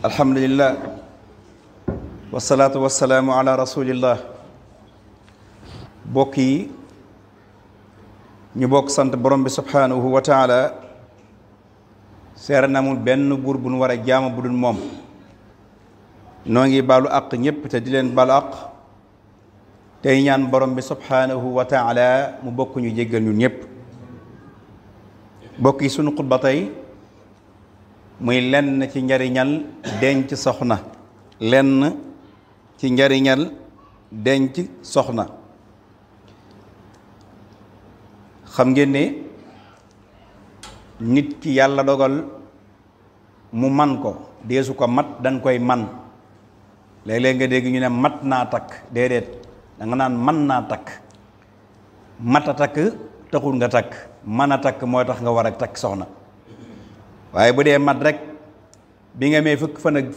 alhamdulillah wasalaatu wasalaamu ala rasulillah bokk yi ñu bokk sant borom bi subhanahu wa taala seere namul benn buur bu nu war a jaama bu dul moom noo ngi baalu àq ñépp te di leen baalu àq tey ñaan borom bi subhanahu wa taala mu bokk ñu jéggal ñun ñépp bokk yi sunu xutba tey muy lenn ci njariñal denc soxna lenn ci njariñal denc soxna xam ngeen ne nit ki yàlla dogal mu man ko deesu ko mat dañ koy man léeg-léeg nga dégg ñu ne mat naa takk déedéet da nga naan man naa takk mat a takk taxul nga takk man a takk mooy tax nga war a takk soxna waaye bu dee mat rek bi nga mee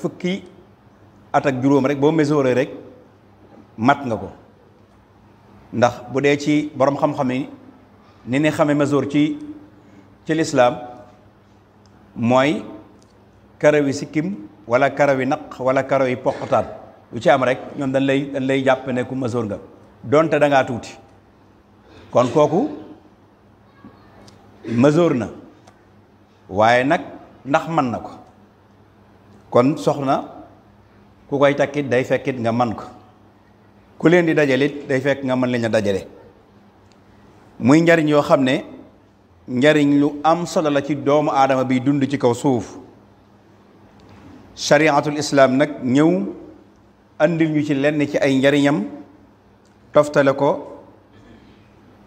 fukki at ak juróom rek boo mesuré rek mat nga ko ndax bu dee ci borom xam-xam yi ni ne xame mesure ci lislaam mooy karawi sikkim wala karawi naq wala karawi poqataan lu ci am rek ñoom dañ lay jàpp ne ku mesure nga donte da ngaa tuuti kon kooku mesure na waaye nag ndax mën na ko kon soxna ku koy takkit day fekkit nga man ko ku leen di dajalit day fekk nga mën leen a dajale muy njariñ yoo xam ne njariñ lu am solo la ci doomu aadama bi dund ci kaw suuf shariatul islaam nag ñëw andil ñu ci lenn ci ay njariñam toftale ko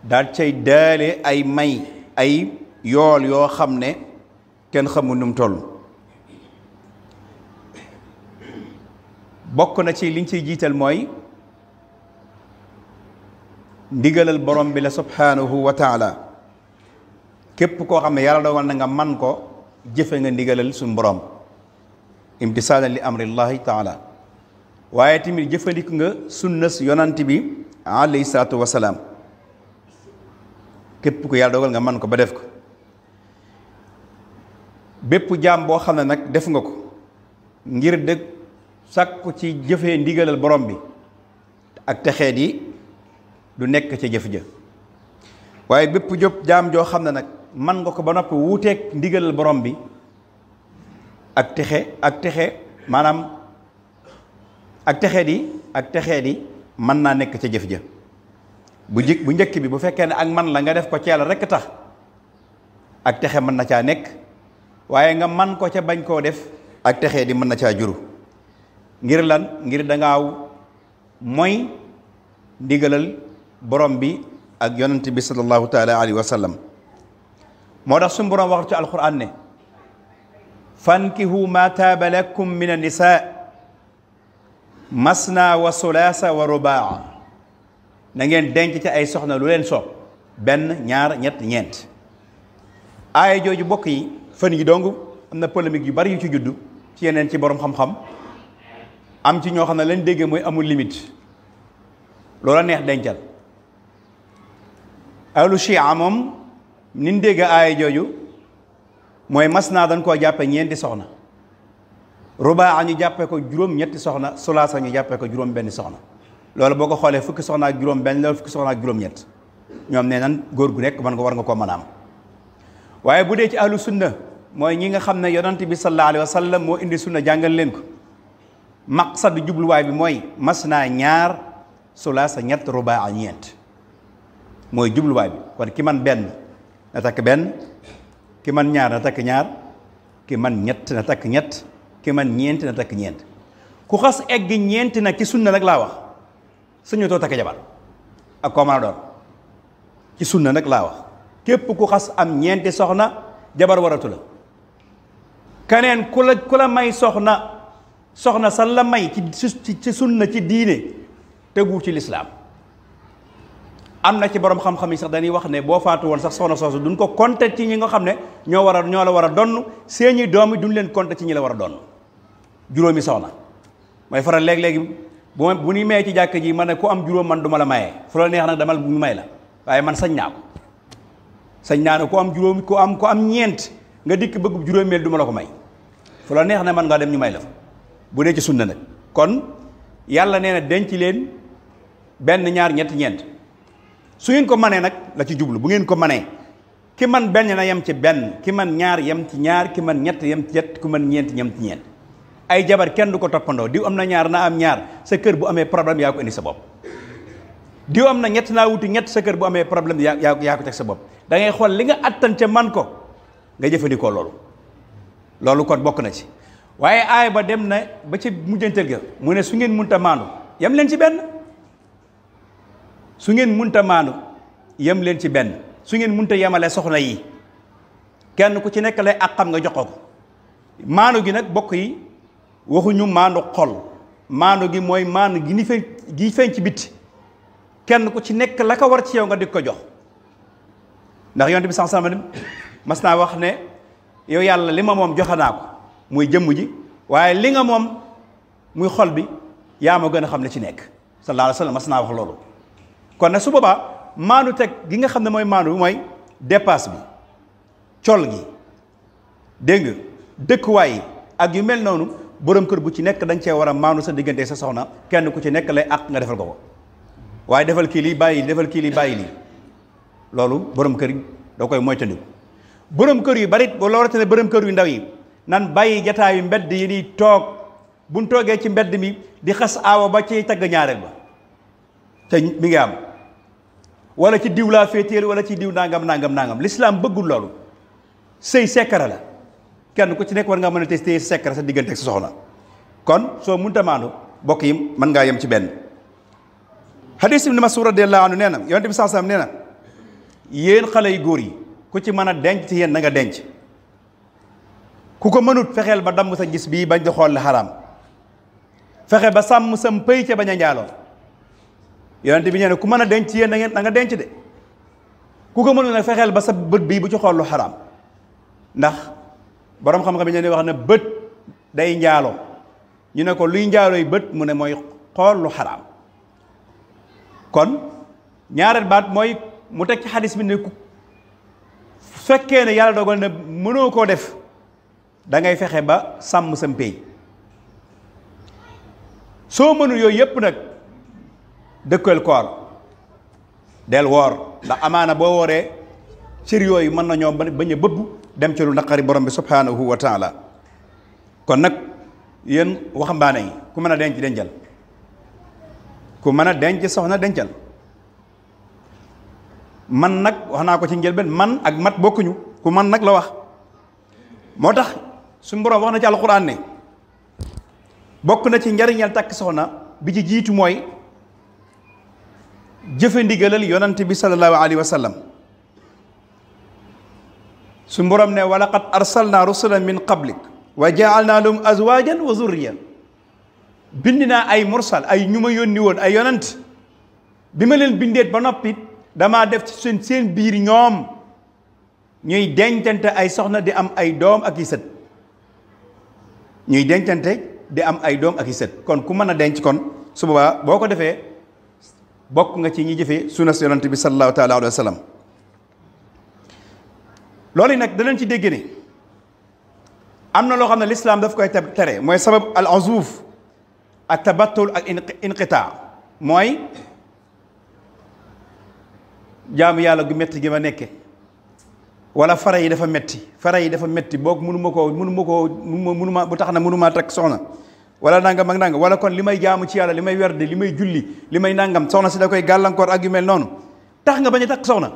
daal cay daale ay may ay yool yoo xam ne kenn xamul nu mu toll bokk na ci liñ ciy jiital mooy ndigalal borom bi la subhanahu wa taala képp koo xam ne yàlla dogal na nga man ko jëfe nga ndigalal suñu borom imtisaalan li amrillahi taala waaye tamit jëfandiku nga sunnas yonant bi alayhi salaatu wasalaam képp ku yàlla dogal nga man ko ba def ko bépp jaam boo xam ne nag def nga ko ngir dëgg sàkku ci jëfee ndigalal borom bi ak texeet yi du nekk ca jëf ja waaye bépp jaam joo xam ne nag man nga ko ba noppi wuuteeg ndigalal borom bi ak texe maanaam ak texeet yi mën naa nekk ca jëf ja bu njëkk bi bu fekkee ne ak man la nga def ko ci Yàlla rekk tax ak texe mën na caa nekk waaye nga man ko ca bañ koo def ak texee di mën na caa juru ngir lan ngir dangaaw mooy ndigalal borom bi ak yonent bi sallallahu taala alayhi wa sallam moo tax suñu borom wax ci alquran ne fankihu ma taaba lakum min an-nisaa masna wa sulaasa wa rubaa na ngeen denc ci ay soxna lu leen soob benn ñaar ñett ñeent aaya jooju bokk yi fan yi dong am na polémique yu bari yu ci juddu ci yeneen ci borom xam-xam am ci ñoo xam ne lañ déggee mooy amul limite loola neex dencal ahlu chia moom niñ dégg aaya jooju mooy mas naa dañ koo jàppe ñeenti soxna rubaa ñu jàppee ko juróom-ñetti soxna sulaasa ñu jàppee ko juróom-benni soxna loolu boo ko xoolee fukki soxna ak juróom-benn loolu fukki soxna ak juróom-ñett ñoom nee nan góor gu nekk man nga war nga koo mën a am waaye bu dee ci ahlu sunna mooy ñi nga xam ne yonent bi sallallahu alayhi wa sallam moo indi sunna jàngal leen ko maqsad jubluwaay bi mooy mas naa ñaar sulaasa ñett rubaa ñeent mooy jubluwaay bi kon ki man benn na takk benn ki man ñaar na takk ñaar ki man ñett na takk ñett ki man ñeent na takk ñeent ku xas egg ñeent nag ci sunna nag laa wax suñu too takk jabar ak koo mën a doon ci sunna nag laa wax képp ku xas am ñeenti soxna jabar waratu la keneen ku la may soxna sa la may ci sunna ci diine tegu ci lislaam am na ci borom xam-xam yi sax dañuy wax ne boo faatu woon sax soxna soosu duñ ko compter ci ñi nga xam ne ñoo la war a donn seeni doom yi duñ leen compter ci ñi la war a donn juróomi soxna mooy faral léegi-léegi bu ñuy maye ci jàkk ji man ne ku am juróom man du ma la mayee fu la neex nag damal bu ñu may la waaye man sañ naa ko sañ naa ne ku am juróom ku am ñeent nga dikk bëgg juróomeel du ma la ko may fu la neex ne man ngaa dem ñu may la fa bu dee ci sunna nag kon yàlla nee na denc leen benn ñaar ñett ñeent su ngeen ko manee nag la ci jublu bu ngeen ko manee ki man benn na yem ci benn ki man ñaar yem ci ñaar ki man ñett yem ci ñett ku man ñeent yem ci ñeent ay jabar kenn du ko toppandoo diw am na ñaar na am ñaar sa kër bu amee problème yaa ko indi sa bopp diw am na ñett naa wuti ñett sa kër bu amee problème yaa ko teg sa bopp da ngay xool li nga attan ca man ko nga jëfandikoo loolu kon bokk na ci waaye aay ba dem na ba ci mujjanteel ga mu ne su ngeen munta maandu yem leen ci benn su ngeen munta maandu yem leen ci benn su ngeen munta yemale soxna yi kenn ku ci nekk lay ak xam nga jox ko maandu gi nag bokk yi waxuñu maandu xol maandu gi mooy maandu gi gi feeñ ci bitti kenn ku ci nekk la ko war ci yow nga di ko jox ndax yonent bi sallallahu alayhi wasallam mas naa wax ne yow yàlla li ma moom joxe naa ko muy jëmm ji waaye li nga moom muy xol bi yaa ma gën a xam ne ci nekk sallallahu alayhi wasallam mas naa wax loolu kon nag su boobaa maandu teg gi nga xam ne mooy maandu mooy dépasse bi col gi dégg nga dëkkuwaay yi ak yu mel noonu borom kër bu ci nekk dañ cee war a maandu sa diggante sa soxna kenn ku ci nekk lay àq nga defal ko waaye defal kii lii bàyyi defal kii lii bàyyi lii loolu borom kër yi da koy moytandiku borom kër yu bari ba loo ne borom kër yu ndaw yi nan bàyyi jataayu mbedd yi di toog buñ toogee ci mbedd mi di xas aawa ba ci tagg ñaareel ba te mi ngi am wala ci diw laa féetéer wala ci diw nangam l'islam bëggul loolu sëy sekkara la kenn ku ci nekk war nga mën a téye sekkara sa diggante ak sa soxna kon soo munta maandu bokk yi mën ngaa yem ci benn hadis ibn Mas'ud radiyallahu anhu nee na yonent bi sallallahu alayhi wasallam nee na yéen xale yu góor yi ku ci mën a denc ci yéen na nga denc ku ko mënut fexeel ba damm sa gis bii bañ di xool la xaraam fexe ba sàmm sam pëy ca bañ a njaaloo yonent bi nee na ku mën a denc ci yéen na nga denc de ku ko mënut nag fexeel ba sa bët bii bu ci xool lu xaraam ndax borom xam-xam yi ne wax ne bët day njaaloo ñu ne ko luy njaalooy bët mu ne mooy xool lu xaraam kon ñaareel baat mooy mu teg ci xadis bi ne ku fekkee ne yàlla dogal ne mënoo koo def da ngay fexe ba sàmm sam pay soo mënul yooyu yépp nag dëkkal koor del woor ndax amaana boo wooree cër yooyu mën nañoo bañ a bëbb dem ci lu naqari borom bi subhanahu wa taala kon nag yéen waxambaane yi ku mën a denc dencal ku mën a denc soxna dencal man nag wax naa ko ci njëlbeen man ak mat bokkuñu ku man nag la wax moo tax suñu borom wax na ci alquran ne bokk na ci njariñal takk soxna bi ci jiitu mooy jëfe ndigalal yonante bi sallallahu alayhi wa sallam suñu borom ne wa laqad arsalna rusulan min qablik wa ja'alna lahum azwajan wa zurriya bind naa ay mursal ay ñu ma yónni woon ay yonant bi ma leen bindeet ba noppi damaa def ci seen biir ñoom ñuy dencante ay soxna di am ay doom ak i sët ñuy dencante di am ay doom ak i sët kon ku mën a denc kon su boobaa boo ko defee bokk nga ci ñi jëfee sunna yonent bi sallallahu taala alayhi wa sallam loolu nag danañ ci dégg ne am na loo xam ne lislaam daf koy tere mooy sabab al azuf ak tabattul ak inqitaa mooy jaamu yàlla gu metti gi ma nekke wala fara yi dafa metti boog mënuma bu tax na mënuma takk soxna wala nangam ak nangam wala kon li may jaamu ci yàlla li may werde li may julli li may nangam soxna si da koy gàllankoor ak yu mel noonu tax nga bañ a takk soxna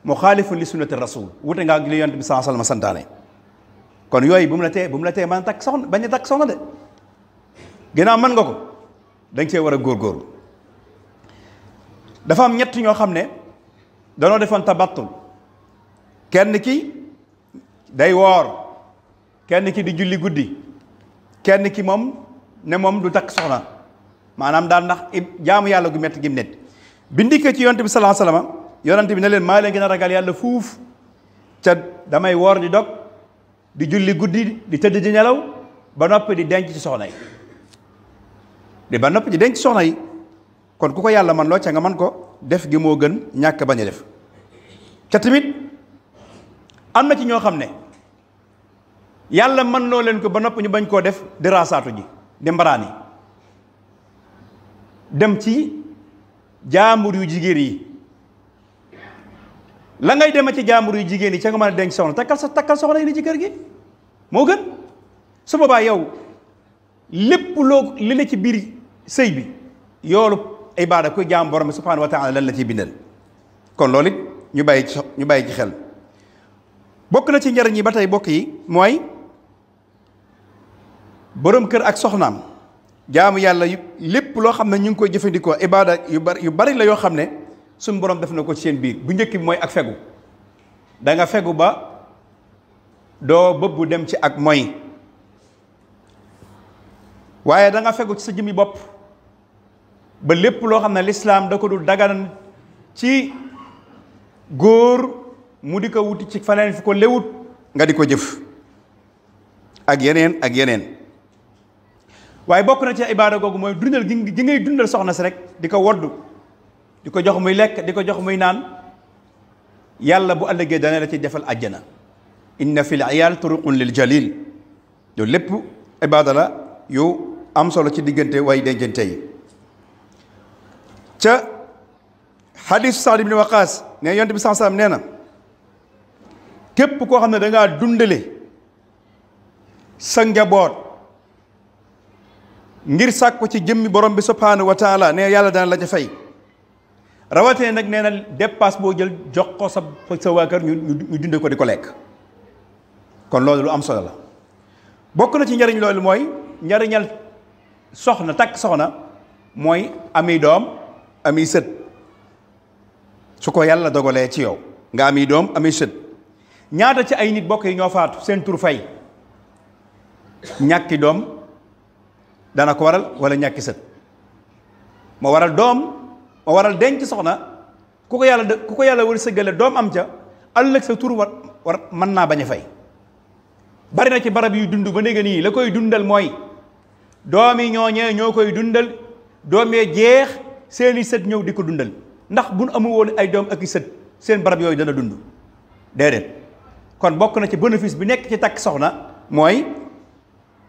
muxaalifun li sunnati rasul wute nga ak li yonent bi sallallahu alayhi wasallam santaane kon yooyu bu mu la tee mën a takk soxna bañ a takk soxna de ginnaaw mën nga ko dañ cee war a góorgóorlu dafa am ñett ñoo xam ne danoo defoon tabattul kenn ki day woor kenn ki di julli guddi kenn ki moom ne moom du takk soxna maanaam daal ndax jaamu yàlla gu metti gi mu nekk bi ndikkee ci yonent bi sallallahu alayhi wasallam yonent bi ne leen maa leen gën a ragal yàlla fuuf ca damay woor di dog di julli guddi di tëdd di nelaw ba noppi di denc ci soxna yi ba noppi di denc ci soxna yi kon ku ko yàlla man loo ca nga man ko def gi moo gën ñàkk bañ a def ca tamit am na ci ñoo xam ne yàlla mën loo leen ko ba noppi ñu bañ koo def di raasaatu ji di mbaraani dem ci jaambur yu jigéen yi la ngay dema ci jaambur yu jigéen yi ca nga mën a denc soxna takkal soxna yi ni ci kër gi moo gën su boobaa yow lépp loo li la ci biir sëy bi yoolu ibaada kuy jaam borom bi subhanahu wa taala lan la ciy bindal kon loolu it ñu bàyyi ci xel bokk na ci njariñ yi ba tey bokk yi mooy borom kër ak soxnaam jaamu yàlla lépp loo xam ne ñu ngi koy jëfandikoo ibaada yu bari la yoo xam ne suñu borom def na ko ci seen biir bu njëkk bi mooy ak fegu da nga fegu ba doo bëbbu dem ci ak moy waaye da nga fegu ci sa jëmmi bopp ba lépp loo xam ne lislaam da ko dul dagan ci góor mu di ko wuti ci faneen fi ko lewut nga di ko jëf ak yeneen waaye bokk na ci ibaada googu mooy dundal gi ngay dundal soxna si rek di ko wodd di ko jox muy lekk di ko jox muy naan yàlla bu ëllëgee dana la ci defal àjjana inna fil iyaal turuqun lil jalil loolu lépp ibaada la yu am solo ci diggante way dencante yi ca xadiisu Saad ibn Waqaas ne yonent bi sallallahu alayhi wasallam nee na képp koo xam ne dangaa dundale sa njaboot ngir sàkku ci jëmmi borom bi subhanahu wa taala ne yàlla dana la ca fay rawatee nag nee na dépasse boo jël jox ko sa waa kër ñu dunde ko di ko lekk kon loolu lu am solo la bokk na ci njariñ loolu mooy njariñal soxna takk soxna mooy ami doom ami sët su ko yàlla dogalee ci yow nga ami doom ami sët ñaata ci ay nit bokk yi ñoo faatu seen tur fay ñàkki doom dana ko waral wala ñàkki sët moo waral doom moo waral denc soxna ku ko yàlla war sëggale doom am ca ëllëg sa tur war mën naa bañ a fay bari na ci barab yu dund ba léegi nii la koy dundal mooy doom yi ñooñee ñoo koy dundal doom yee jeex seeni sët ñëw di ko dundal ndax bu nu amul woon ay doom ak i sët seen barab yooyu dana dund déedéet kon bokk na ci bénéfice bi nekk ci takk soxna mooy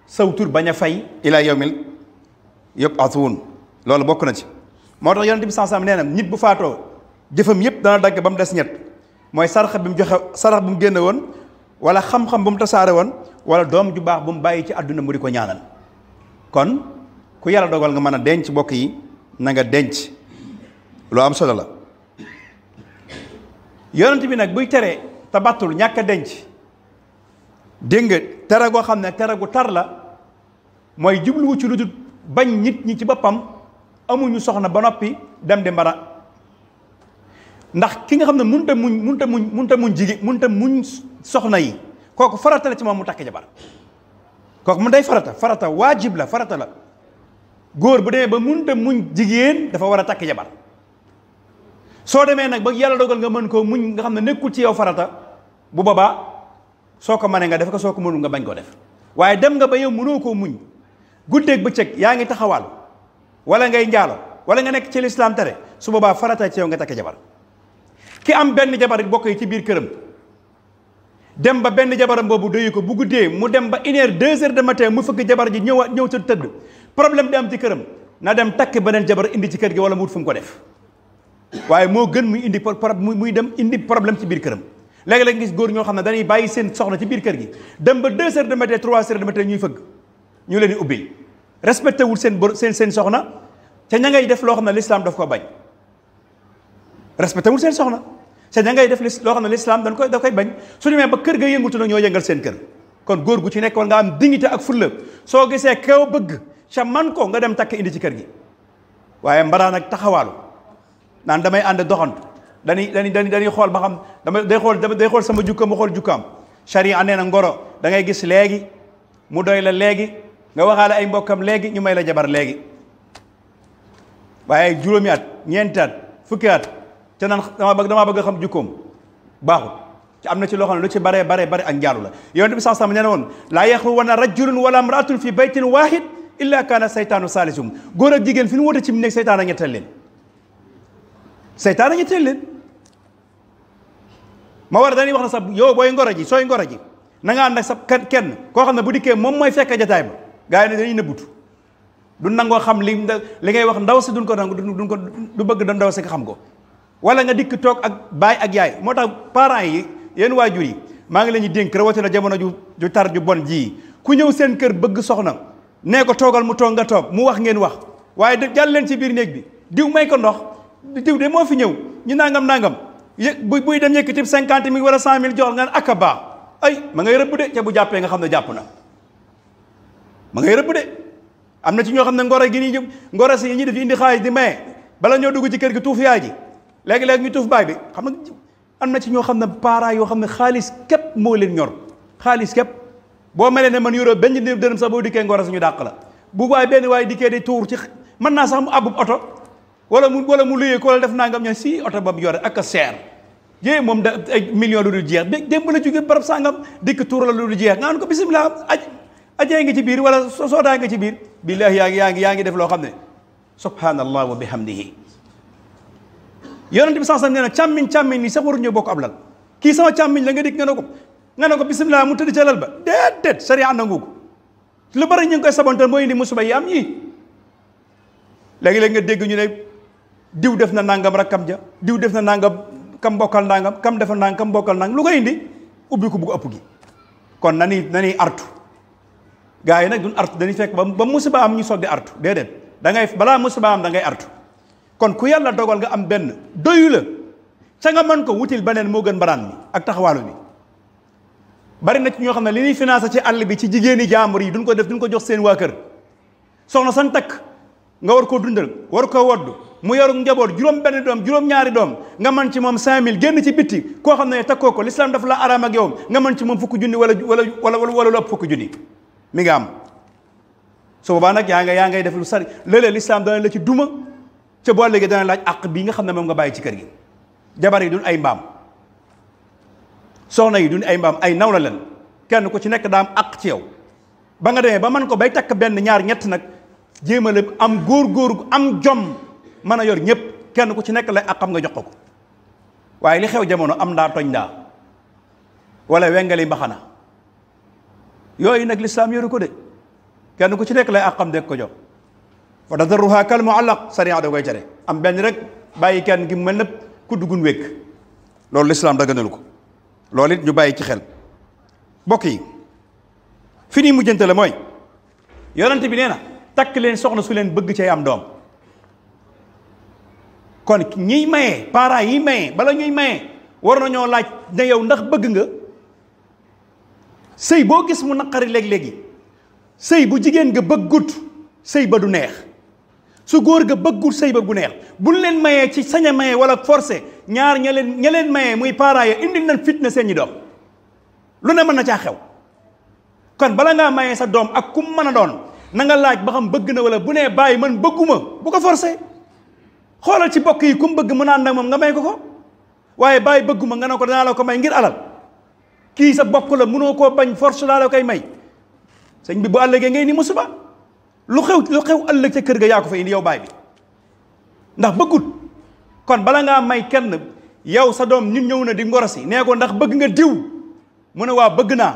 saw tur bañ a fay ila yawmil yub'athun loolu bokk na ci moo tax yonent bi sallallahu alayhi wasallam nee na nit bu faatoo jëfam yépp dana dagg ba mu des ñett mooy sarax bi mu joxe sarax bu mu génne woon wala xam-xam bu mu tasaare woon wala doom ju baax bu mu bàyyi ci àdduna mu di ko ñaanal kon ku yàlla dogal nga mën a denc mbokk yi na nga denc lu am solo la yonent bi nag buy tere tabattul ñàkk a denc dégg nga tere goo xam ne tere gu tar la mooy jubluwu ci lu dul bañ nit ñi ci boppam amuñu soxna ba noppi dem di mbara ndax ki nga xam ne munta muñ jigéen munta muñ soxna yi kooku farata la ci moom mu takk jabar kooku mun day farata waajib la farata la góor bu demee ba munta muñ jigéen dafa war a takk jabar soo demee nag ba yàlla dogal nga mën koo muñ nga xam ne nekkul ci yow farata bu boobaa soo ko mënee nga def ko soo ko mënul nga bañ koo def waaye dem nga ba yow mënoo koo muñ guddeeg bëccëg yaa ngi taxawaal wala ngay njaalo wala nga nekk ci lislaam tere su boobaa farata ci yow nga takk jabar ki am benn jabar bokk yi ci biir këram dem ba benn jabaram boobu doyu ko bu guddee mu dem ba 1 heure 2 heures de matin mu fëgg jabar ji ñëw sa tëdd problème di am ci këram na dem takk beneen jabar indi ci kër gi wala mu wut fu mu ko def waaye moo gën muy dem indi problème ci biir këram léegi-léegi gis góor ñoo xam ne dañuy bàyyi seen soxna ci biir kër gi dem ba 2 heures de matin 3 heures de matin ñuy fëgg ñu leen di ubbil respecté wul seen soxna te ña ngay def loo xam ne l'islam daf ko bañ respecté wul seen soxna te ña ngay def loo xam ne l'islam daf koy bañ su demee ba kër ga yëngutu nag ñoo yëngal seen kër kon góor gu ci nekk war nga am dignité ak fulla soo gisee kaw bëgg ca man ko nga dem takk indi ci kër gi waaye mbaraan ak taxawaalu naan damay ànd doxantu dañuy xool ba xam day xool sama jukka ma xool jukkaam charia nee na ngoro da ngay gis léegi mu doy la léegi nga waxaale ay mbokkam léegi ñu may la jabar léegi waaye juróomi at ñeenti at fukki at te naan damaa bëgg a xam jukkoom baaxul ci am na ci loo xam ne lu ci bare ak njaalu la yonent bi sallallahu alayhi wasallam nee na woon laa yaxluwanna rajulun wala imraatun fi baytin waahid illa kaana saytaanu saalisum góor ak jigéen fi ñu woote ci mu nekk seytaan a ñetteel leen ma war dañuy wax na sax yow booy ngoro ji sooy ngoro ji na nga ànd ak sa kenn koo xam ne bu dikkee moom mooy fekk jataay ba gaa yi ne dañuy nëbbutu du nangoo xam li ngay wax ndaw si duñ ko nangu duñ ko du bëgg da ndaw si nga xam ko. wala nga dikk toog ak baay ak yaay moo tax parents yi yéen waajur yi maa ngi leen di dénk rawatina jamono ju tar ju bon ji ku ñëw seen kër bëgg soxna nee ko toogal mu toog nga toog mu wax ngeen wax waaye jàll leen ci biir néeg bi diw may ko ndox diw de moo fi ñëw ñu nangam buy dem yëkkati 50 000 wala 100 000 jox nga ak a baax ay ma ngay rëbb de ca bu jàppee nga xam ne jàpp na ma ngay rëbb de am na ci ñoo xam ne ngoro gi nii ngoro si ñi def indi xaalis di maye bala ñoo dugg ci kër gi tuuf yaay ji léegi-léegi ñu tuuf baay bi xam nga am na ci ñoo xam ne parents yoo xam ne xaalis képp moo leen ñor xaalis képp boo melee ne man yoroo benn dërëm sax boo dikkee ngoro si ñu dàq la bu waay benn waaye dikkee di tuur ci mën naa sax mu àbbub oto wala mu luyee ko wala def nangam ñoo si oto ba mu yore ak a seer yée moom da ay millions lu dul jeex démb la jóge barab sàngam dikk tuur la lu dul jeex nga naan ko bisimilah ajee nga ci biir wala soodaa nga ci biir billahi yaa ngi def loo xam ne subhanallah wa bihamdihi yonent bi sax nee na càmmiñ nii sax waruñu bokk ab lal kii sama càmmiñ la nga dikk nga ne ko bisimilah mu tëdd ca lal ba déedéet sariya nangu ko lu bari ñu ngi koy sabantal mooy indi musiba yi am yii léegi-léegi nga dégg ñu ne diw def na nangam rakkam ja diw def na nangam kam bokkal nangam kam defal nangam kam bokkal nangam lu koy indi ubbi ko bugg ëpp gi kon nani artu gaa yi nag duñ artu dañuy fekk ba musiba am ñu soog di artu déedéet da ngay balaa musiba am da ngay artu kon ku yàlla dogal nga am benn doyu la ca nga mën ko wutil beneen moo gën mbaraan mi ak taxawaalu bi bari na ci ñoo xam ne li ñuy financé ci àll bi ci jigéeni jaambur yi duñ ko jox seen waa kër soxna san takk nga war koo dundal war koo wodd mu yoru njaboot juróom-benn doom juróom-ñaari doom nga mën ci moom 5000 génn ci bitti koo xam ne takkoo ko l'islam dafa la araam ak yow nga mën ci moom fukki junni wala lu ëpp fukki junni mi nga am su boobaa nag yaa ngay def lu sari léeg-léeg l'islam dana la ci duma ca boo léegi dana laaj àq bii nga xam ne moom nga bàyyi ci kër gi jabar yi duñ ay mbaam soxna yi duñ ay mbaam ay naw la leen kenn ku ci nekk daa am àq ci yow ba nga demee ba man ko bay takk benn ñaar ñett nag jéemale am góor am jom mën a yor ñëpp kenn ku ci nekk lay àqam nga jox ko waaye li xew jamono am ndaa toñ ndaa wala wengali mbaxana yooyu nag lislaam yoru ko de kenn ku ci nekk lay àqam deg ko jox fa tadaruha kal muallaq sariya da koy tere am benn rek bàyyi kenn gi mu mel ne ku duggun wékk loolu lislaam daganalu ko loolu it ñu bàyyi ci xel mbokk yi fi nii mujjante la mooy yonent bi nee na takk leen soxna su leen bëgg cay am doom kon ñiy maye parents yi maye bala ñuy maye war nañoo laaj ne yow ndax bëgg nga sëy boo gis mu naqari léeg-léegi sëy bu jigéen nga bëggut sëy ba du neex su góor ga bëggut sëy ba bu neex buñ leen mayee ci sañ a maye wala forcé ñaar ña leen mayee muy parents ya indil nañ fitna seen ñi doom lu ne mën na caa xew kon bala ngaa mayee sa doom ak kum mën a doon na nga laaj ba xam bëgg na wala bu nee bàyyi man bëgguma bu ko forcé xoolal ci bokk yi kum bëgg mën a ànd ak moom nga may ko waaye bàyyi bëgguma nga ne ko danaa la ko may ngir alal kii sa bokk la mënoo koo bañ force laa la koy may sëñ bi bu ëllëgee ngay ni musiba lu xew ëllëg ca kër ga yaa ko fa indi yow baay bi ndax bëggut kon bala ngaa may kenn yow sa doom ñun ñëw na di ngorosi nee ko ndax bëgg nga diw mu ne waaw bëgg naa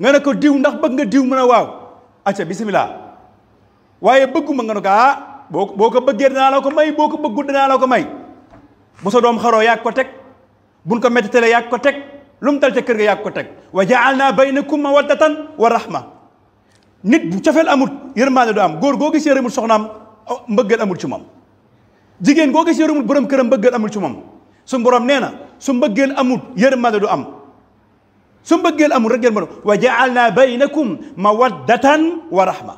nga ne ko diw ndax bëgg nga diw mu ne waaw acca bisimilah waaye bëgguma nga ne ko boo ko bëggee danaa la ko may boo ko bëggul danaa la ko may bu sa doom xaroo yàgg ko teg buñ ko mettitale yàgg ko teg lu mu dal ca kër ga yàgg ko teg wa ja'alna baynakum mawaddatan wa rahma nit bu cofeel amul yërmaande du am góor goo gis yërëmul soxnaam mbëggeel amul ci moom jigéen goo gis yërëmul borom këram mbëggeel amul ci moom su borom nee na su mbëggeel amul yërmaande du am su mbëggeel amul rek yërmaande wa ja'alna baynakum mawaddatan wa rahma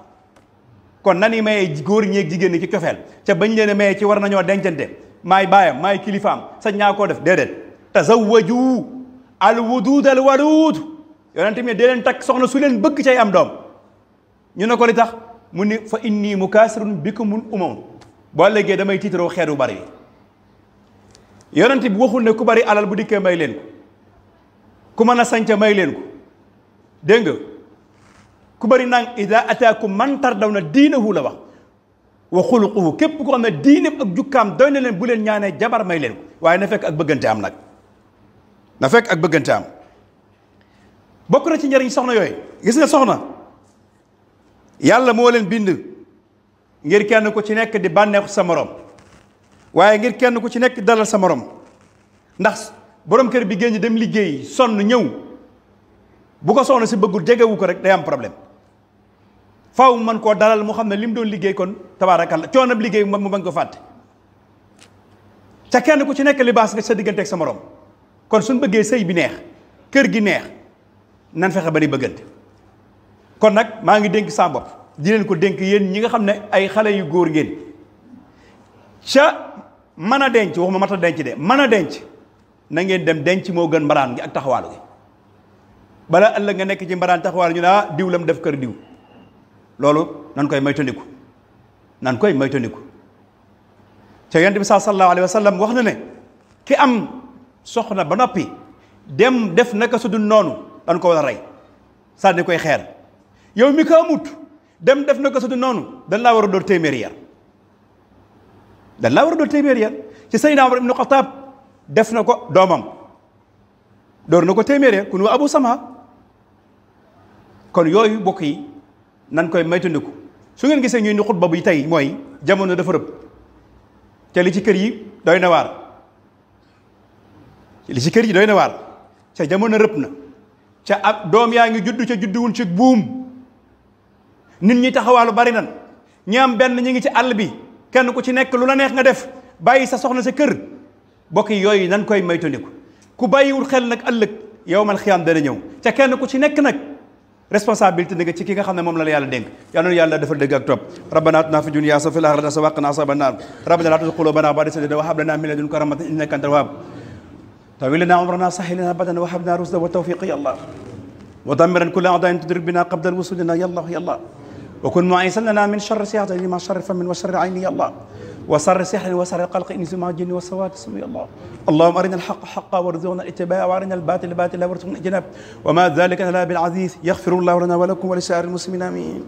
kon nani mayee góor ñeeg jigéen ñi ci cofeel ca bañ leen a mayee ci war nañoo dencante maay baayam maay kilifaam sañ ñaa koo def déedéet tazawwaju al wudud al walud yonente mi dee leen takk soxna su leen bëgg cay am doom ñu ne ko li tax mu ni fa inni mukaasirun bikumul umam boo léegi damay tiitaroo xeetu bari yi yonente bi waxul ne ku bari alal bu dikkee may leen ko ku mën a sanca may leen ko dégg nga ku bari nang ida ataakum man tardawna diinahu la wax wa xuluquhu képp ko xam ne diineem ak jukkaam doy na leen bu leen ñaanee jabar may leen ko waaye na fekk ak bëggante am nag na fekk ak bëggante am bokk na ci njëriñ soxna yooyu gis nga soxna yàlla moo leen bind ngir kenn ku ci nekk di bànneexu sa morom waaye ngir kenn ku ci nekk dalal sa morom ndax borom kër bi génn dem liggéey sonn ñëw bu ko soxna si bëggul jegewu ko rek day am problème faaw mu mën koo dalal mu xam ne li mu doon liggéey kon tabaarakalla coonab liggéey mu bañ ko fàtte ca kenn ku ci nekk libaas nga sa diggante ak sa morom kon suñ bëggee sëy bi neex kër gi neex nan fexe ba di bëggante kon nag maa ngi dénk sa bopp di leen ko dénk yéen ñi nga xam ne ay xale yu góor ngeen ca mën a denc waxuma mat a denc de mën a denc na ngeen dem denc moo gën mbaraan gi ak taxawaalu gi bala ëllëg nga nekk ci mbaraan taxawaalu ñu ne diw lam def kër diw loolu nan koy moytandiku nan koy moytandiku ca yonent bi sallallahu alayhi wa sallam wax na ne ki am soxna ba noppi dem def naka su dul noonu dañ ko war a rey sànni koy xeer yow mi ko amut dem def naka su dul noonu dañ laa war a door téeméeri yar dañ laa war a door téeméeri yar ci Seydina Umar ibnu Xataab def na ko doomam door na ko téeméeri yar ku nu Abu Sama kon yooyu bokk yi nan koy maytandiku su ngeen gisee ñuy ni xutba bi tey mooy jamono dafa rëb ca li ci kër yi doy na waar li ci kër yi doy na waar ca jamono rëb na ca ak doom yaa ngi juddu ca judduwun ci buum nit ñi taxawaalu bari nan ñi am benn ñi ngi ci àll bi kenn ku ci nekk lu la neex nga def bàyyi sa soxna sa kër bokk yi yooyu nan koy maytandiku ku bàyyiwul xel nag ëllëg yawmal xiyaam dana ñëw ca kenn ku ci nekk nag responsabilité nga ci ki nga xam ne moom la yàlla dénk yal na yàlla defal dëgg ak topp rabbana atina fi dunya wa fil akhirati hasanatan wa qina azaban nar rabbana la tuzigh qulubana ba'da idh hadaytana wa hab lana min ladunka rahmatan innaka antal wahhab tawil lana umrana sahhil lana badana wa hab lana rushdan wa tawfiqa ya allah wa dammiran kulla a'da'in tudrik bina qabla al-wusul lana ya allah ya allah wa kun mu'isan lana min sharri sihhatin ma sharri famin wa sharri 'aynin ya allah وصر سحر وصر القلق إنس مع الجن والسواد سمي الله اللهم أرنا الحق حقا وارزقنا الاتباع وأرنا الباطل باطلا وارزقنا الاجتناب وما ذلك لا بالعزيز يغفر الله لنا ولكم ولسائر المسلمين آمين